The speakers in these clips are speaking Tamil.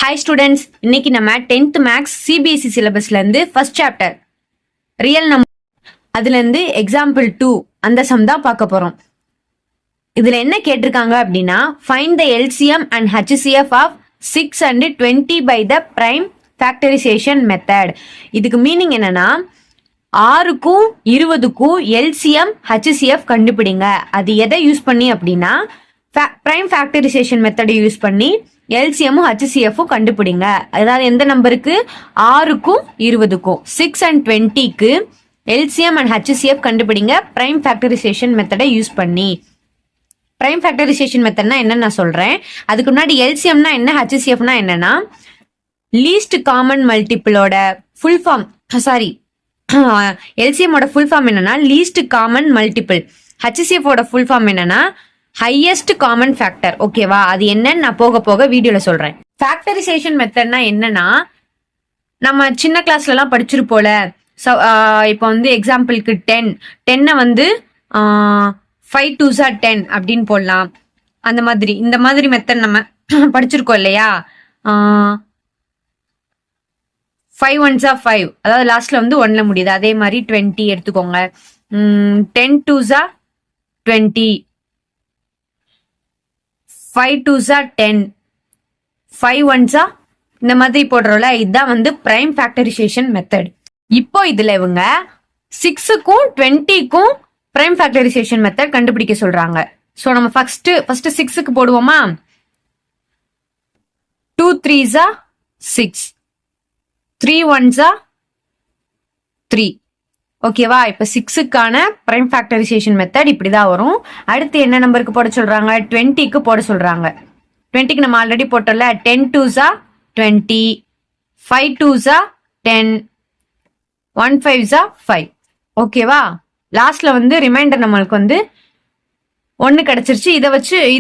ஹாய் ஸ்டூடெண்ட்ஸ், இன்னைக்கு நம்ம 10th மேக்ஸ் சிபிஎஸ்சி சிலபஸ்ல இருந்து ஃபர்ஸ்ட் சாப்டர் ரியல் நம்பர் அதுல இருந்து எக்ஸாம்பிள் 2 அந்த சம் தான் பார்க்க போறோம். இதுல என்ன கேட்டிருக்காங்க அப்படின்னா, find the LCM and HCF of 6 and 20 by the prime factorisation method. இதுக்கு மீனிங் என்னன்னா, 6க்கும் 20க்கும் எல்சிஎம் ஹெச்சிஎஃப் கண்டுபிடிங்க. அது எதை யூஸ் பண்ணி அப்படின்னா, பிரைம் ஃபேக்டரைசேஷன் மெத்தடை யூஸ் பண்ணி எல்சிஎம்மும் ஹெச்சிஎஃப்பும் கண்டுபிடிங்க. அதாவது எந்த நம்பருக்கு? 6க்கும் 20க்கும் 6 and 20க்கு எல்சிஎம் அண்ட் ஹெச்சிஎஃப் கண்டுபிடிங்க பிரைம் ஃபேக்டரைசேஷன் மெத்தடை யூஸ் பண்ணி. பிரைம் ஃபேக்டரைசேஷன் மெத்தட்னா என்னன்னு நான் சொல்றேன். அதுக்கு முன்னாடி எல்சிஎம்னா என்ன, ஹெச்சிஎஃப்னா என்னன்னா லீஸ்ட் காமன் மல்டிபிளோட ஃபுல் ஃபார்ம். சாரி, எல்சிஎம்மோட ஃபுல் ஃபார்ம் என்னன்னா லீஸ்ட் காமன் மல்டிபிள். ஹெச்சிஎஃப்போட ஃபுல் ஃபார்ம் என்னன்னா ஹையஸ்ட் காமன் ஃபேக்டர். ஓகேவா? அது என்னன்னு நான் போக போக வீடியோல சொல்றேன். ஃபேக்டரைசேஷன் மெத்தட்னா என்னன்னா, நம்ம சின்ன கிளாஸ்ல எல்லாம் படிச்சிருப்போல. இப்போ வந்து எக்ஸாம்பிளுக்கு 10 வந்து 5 2s are 10 அப்படின்னு போடலாம். அந்த மாதிரி இந்த மாதிரி மெத்தட் நம்ம படிச்சிருக்கோம் இல்லையா? 5 1s are 5, அதாவது லாஸ்ட்ல வந்து 1ல முடியுது. அதே மாதிரி 20 எடுத்துக்கோங்க. 10 2s are 20, 5 2s are 10, 5 1s are இந்த மாதிரி போடுறோம்ல. இதுதான் வந்து பிரைம் ஃபேக்டரைசேஷன் மெத்தட். இப்போ இதுல இவங்க 6க்கும் 20க்கும் பிரைம் ஃபேக்டரைசேஷன் மெத்தட் கண்டுபிடிக்க சொல்றாங்க. சோ நம்ம ஃபர்ஸ்ட் 6க்கு போடுவோமா? 2 3s are 6, 3 1s are 3. ஓகேவா? இப்ப 6க்கான பிரைம் ஃபேக்டரைசேஷன் மெத்தட் இப்படிதான் வரும். அடுத்து என்ன நம்பருக்கு போட சொல்றாங்க? 20க்கு போட சொல்றாங்க. 20க்கு நம்ம already போட்டோம்ல. 10 2s are 20, 5 2s are 10, 1 5s are 5. ஓகேவா? லாஸ்ட்ல வந்து ரிமைண்டர் நம்மளுக்கு வந்து 1 கிடைச்சிருச்சு.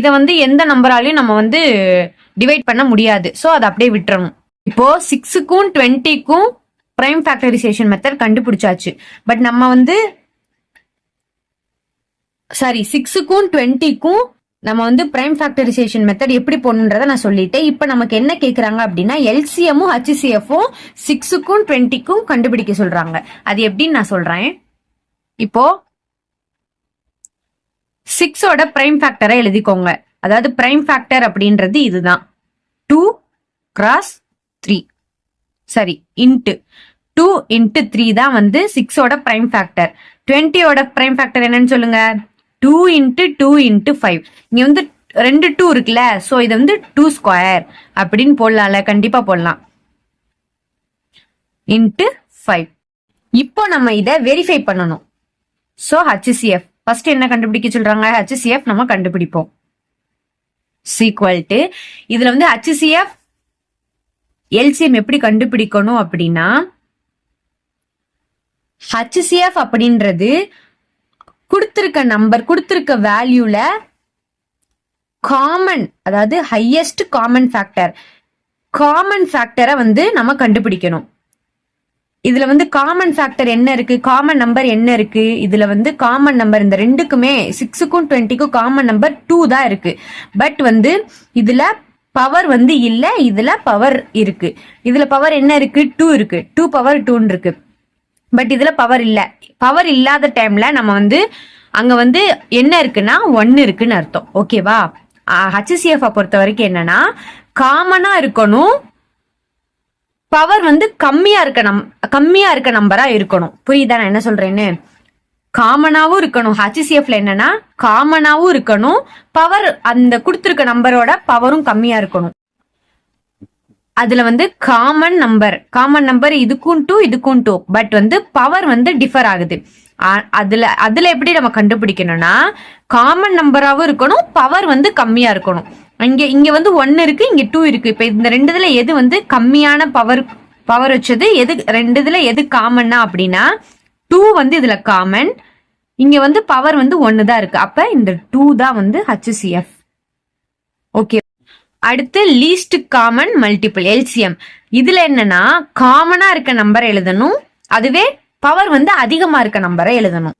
இதை வந்து எந்த நம்பராலையும் நம்ம வந்து டிவைட் பண்ண முடியாது. சோ அதை அப்படியே விட்டுறணும். இப்போ 6க்கும் 20க்கும் பிரைம் ஃபேக்டரைசேஷன் மெத்தட் கண்டுபிடிச்சாச்சு. பட் நம்ம வந்து 6க்கும் 20க்கும் நம்ம வந்து பிரைம் ஃபேக்டரைசேஷன் மெத்தட் எப்படி போடணுன்றத நான் சொல்லிட்டேன். இப்போ நமக்கு என்ன கேக்குறாங்க அப்படின்னா, எல்சிஎம்மும் ஹெச்சிஎஃப்பும் 6க்கும் 20க்கும் கண்டுபிடிக்க சொல்றாங்க. அது எப்படின்னு நான் சொல்றேன். இப்போ 6ஓட பிரைம் ஃபேக்டரை எழுதிக்கோங்க. அதாவது பிரைம் ஃபேக்டர் அப்படின்றது இதுதான். 2 cross 3, சரி, இன்ட்டு 2 into 3 தான் வந்து 6ஓட பிரைம் ஃபேக்டர். 20ஓட பிரைம் ஃபேக்டர் என்னன்னு சொல்லுங்க? 2 into 2 into 5. இங்க வந்து 2 2 இருக்குல்ல. சோ இது வந்து 2 ஸ்கொயர் அப்படின்னு போடலாம்ல. கண்டிப்பா போடலாம். into 5. இப்போ நம்ம இதை வெரிஃபை பண்ணணும். சோ ஹெச்சிஎஃப் ஃபர்ஸ்ட் என்ன கண்டுபிடிக்க சொல்றாங்க? ஹெச்சிஎஃப் நம்ம கண்டுபிடிப்போம். ஈக்குவல் டு இதுல வந்து ஹெச்சிஎஃப் எல்சிஎம் எப்படி கண்டுபிடிக்கணும் அப்படின்னா, ஹெச்சிஎஃப் அப்படின்றது கொடுத்திருக்க நம்பர், கொடுத்திருக்க வேல்யூல காமன், அதாவது ஹையஸ்ட் காமன் ஃபேக்டரை வந்து நம்ம கண்டுபிடிக்கணும். இதுல வந்து காமன் ஃபேக்டர் என்ன இருக்கு, காமன் நம்பர் என்ன இருக்கு? இதுல வந்து காமன் நம்பர் இந்த ரெண்டுக்குமே 6க்கும் 20க்கும் காமன் நம்பர் 2 தான் இருக்கு. பட் வந்து இதுல பவர் வந்து இல்ல, இதுல பவர் இருக்கு. இதுல பவர் என்ன இருக்கு? 2 இருக்கு. 2 power 2 இருக்கு. பட் இதுல பவர் இல்ல. பவர் இல்லாத டைம்ல நம்ம வந்து அங்க வந்து என்ன இருக்குன்னா 1 இருக்குன்னு அர்த்தம். ஓகேவா? ஹெச்சிஎஃப் பொறுத்த வரைக்கும் என்னன்னா, காமனா இருக்கணும், பவர் வந்து கம்மியா இருக்க நம்பரா இருக்கணும். புரியுதா நான் என்ன சொல்றேன்னு? காமனாவும் இருக்கணும். ஹெச்சிஎஃப்ல என்னன்னா காமனாவும் இருக்கணும், பவர் அந்த கொடுத்திருக்க நம்பரோட பவரும் கம்மியா இருக்கணும். அதுல வந்து காமன் நம்பர் இதுக்கும் 2 இதுக்கும் 2, பட் வந்து பவர் வந்து டிஃபர் ஆகுது. அதுல எப்படி நம்ம கண்டுபிடிக்கணும்னா, காமன் நம்பராவும் இருக்கணும், பவர் வந்து கம்மியா இருக்கணும். இங்க வந்து 1 இருக்கு, இங்க 2 இருக்கு. இப்ப இந்த ரெண்டுல எது வந்து கம்மியான பவர் வச்சது, எது ரெண்டுல எது காமன்னா அப்படின்னா 2 வந்து இதுல காமன், இங்க வந்து பவர் வந்து 1 தான் இருக்கு. அப்ப இந்த 2 தான் வந்து ஹெச்சிஎஃப். ஓகே. அடுத்து லீஸ்ட் காமன் மல்டிபிள் எல்சிஎம். இதுல என்னன்னா காமனா இருக்க நம்பரை எழுதணும், அதுவே பவர் வந்து அதிகமா இருக்க நம்பரை எழுதணும்.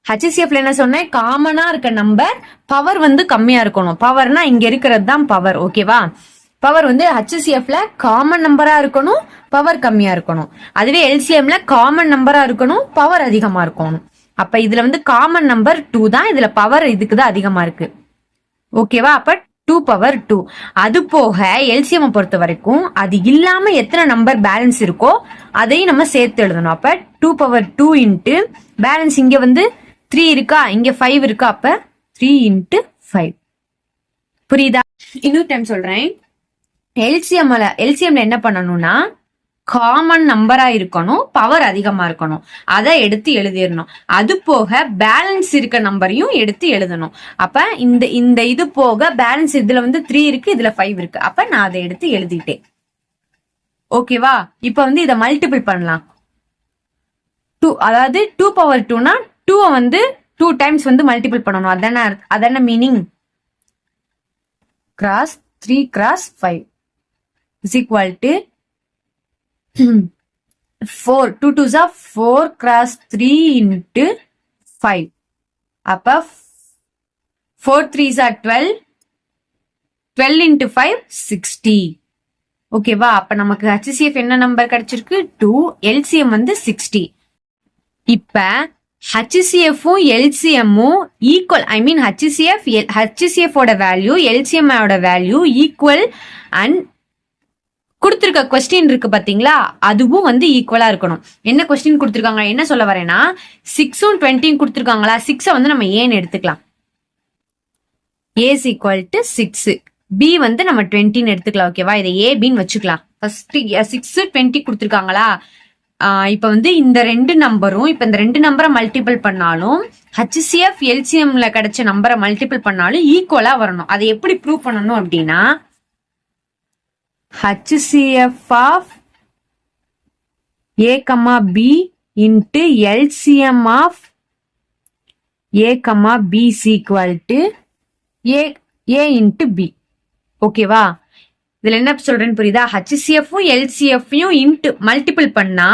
ஹெச்சிஎஃப்ல என்ன சொன்னேன்? காமனா இருக்க நம்பர், பவர் வந்து கம்மியா இருக்கணும். பவர்னா இங்க இருக்கிறது தான் பவர். ஓகேவா? பவர் வந்து HCFல காமன் நம்பரா இருக்கணும், பவர் கம்மியா இருக்கணும். அதுவே LCMல காமன் நம்பரா இருக்கணும், பவர் அதிகமா இருக்கணும். அப்ப இதுல வந்து காமன் நம்பர் 2 தான், இதுல பவர் இதுக்கு தான் அதிகமா இருக்கு. ஓகேவா? அப்ப 2 பவர் 2. அது போக எல்சிஎம் பொறுத்த வரைக்கும் அது இல்லாம எத்தனை நம்பர் பேலன்ஸ் இருக்கோ அதையும் நம்ம சேர்த்து எழுதணும். அப்ப 2 பவர் 2 இன்ட்டு பேலன்ஸ் இங்க வந்து 3 இருக்கா, இங்க 5 இருக்கா, அப்ப 3 இன்ட்டு 5. புரியுதா? இன்னொரு டைம் சொல்றேன். எல்சிஎம்ல என்ன பண்ணணும்னா காமன் நம்பரா இருக்கணும், பவர் அதிகமா இருக்கணும், அதை எடுத்து எழுதிடணும். அது போக பேலன்ஸ் இருக்க நம்பரையும் எடுத்து எழுதணும். அப்ப இந்த இது போக பேலன்ஸ் இதுல வந்து 3 இருக்கு, இதுல 5 இருக்கு. அப்ப நான் அதை எடுத்து எழுதிட்டேன். ஓகேவா? இப்ப வந்து இதை மல்டிபிள் பண்ணலாம். 2, அதாவது 2 பவர் 2னா 2 வந்து 2 டைம்ஸ் வந்து மல்டிபிள் பண்ணணும். அதான meaning. Cross 3 cross 5 is equal to 4. 2 2s are 4 cross 3 into 5. அப்ப 4 3s are 12. 12 into 5 60. ஓகேவா? அப்ப நமக்கு HCF என்ன நம்பர் கிடைச்சிருக்கு? 2. LCM வந்து 60. இப்ப HCFும் LCMும் ஈக்குவல். ஐ மீன் HCF ஓட வேல்யூ LCM ஓட வேல்யூ ஈக்குவல். அண்ட் கொடுத்திருக்க கொஸ்டின் இருக்கு பாத்தீங்களா, அதுவும் வந்து ஈக்குவலா இருக்கணும். என்ன கொஸ்டின் கொடுத்திருக்காங்க, என்ன சொல்ல வரேன்னா 6ம் 20ம் கொடுத்திருக்காங்களா, 6 வந்து நம்ம ஏன்னு எடுத்துக்கலாம். A is equal to 6. B வந்து நம்ம 20ன்னு எடுத்துக்கலாம். ஓகேவா? இதை A Bன்னு வச்சுக்கலாம். ஃபர்ஸ்ட் 6 20 கொடுத்திருக்காங்களா. இப்ப வந்து இந்த ரெண்டு நம்பரும், இப்ப இந்த ரெண்டு நம்பரை மல்டிபிள் பண்ணாலும் HCF LCMல கிடைச்ச நம்பரை மல்டிபிள் பண்ணாலும் ஈக்குவலா வரணும். அதை எப்படி ப்ரூவ் பண்ணணும் அப்படின்னா HCF of A, B into LCM of A, B is equal to A into B. ஓகேவா? இதுல என்ன சொல்றேன்னு புரியுதா? HCFும் LCFையும் இன்ட்டு மல்டிபிள் பண்ணா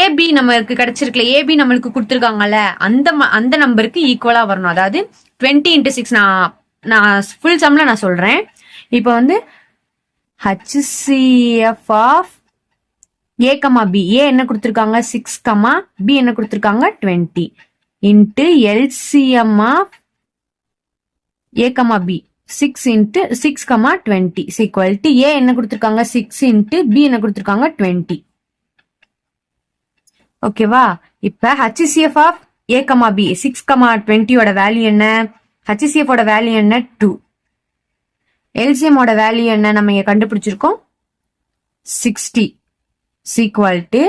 AB நம்மளுக்கு கிடைச்சிருக்கல, AB நம்மளுக்கு கொடுத்துருக்காங்கல்ல, அந்த நம்பருக்கு ஈக்குவலா வரணும். அதாவது 20 into 6. நான் ஃபுல் சம்ல நான் சொல்றேன். இப்போ வந்து HCF of A, B. A என்ன கொடுத்திருக்காங்க 6, B என்ன கொடுத்திருக்காங்க 20 into LCM of A, B. 6 into 6, 20 is equal to A என்ன கொடுத்திருக்காங்க 6 into B என்ன கொடுத்திருக்காங்க 20. ஓகேவா? இப்ப HCF of A, B 6, 20 ஓட வேல்யூ என்ன? HCF ஓட வேல்யூ என்ன? 2. LCM ஓட வேல்யூ என்ன நம்ம இங்க கண்டுபிடிச்சிருக்கோம் 60 is equal to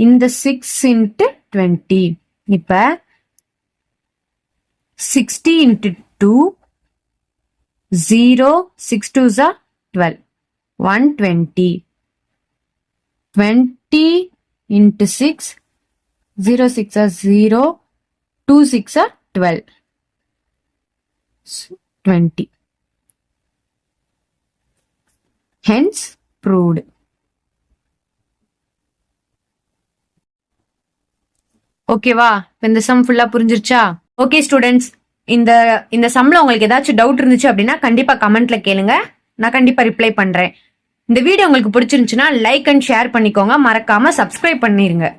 இந்த 6 into 20. இப்ப 60 into 2 0, 6 2s are 12, 120. 20 into 6, 0 6 are 0, 2 6 are 12, 20. Hence proved. ஓகேவா? இந்த சம் ஃபுல்லா புரிஞ்சிருச்சா? ஓகே ஸ்டூடெண்ட்ஸ், இந்த சம்ல உங்களுக்கு ஏதாச்சும் டவுட் இருந்துச்சு அப்படின்னா கண்டிப்பா கமெண்ட்ல கேளுங்க, நான் கண்டிப்பா ரிப்ளை பண்றேன். இந்த வீடியோ உங்களுக்கு பிடிச்சிருந்துச்சுன்னா லைக் அண்ட் ஷேர் பண்ணிக்கோங்க, மறக்காம சப்ஸ்கிரைப் பண்ணிருங்க.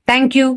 தேங்க்யூ.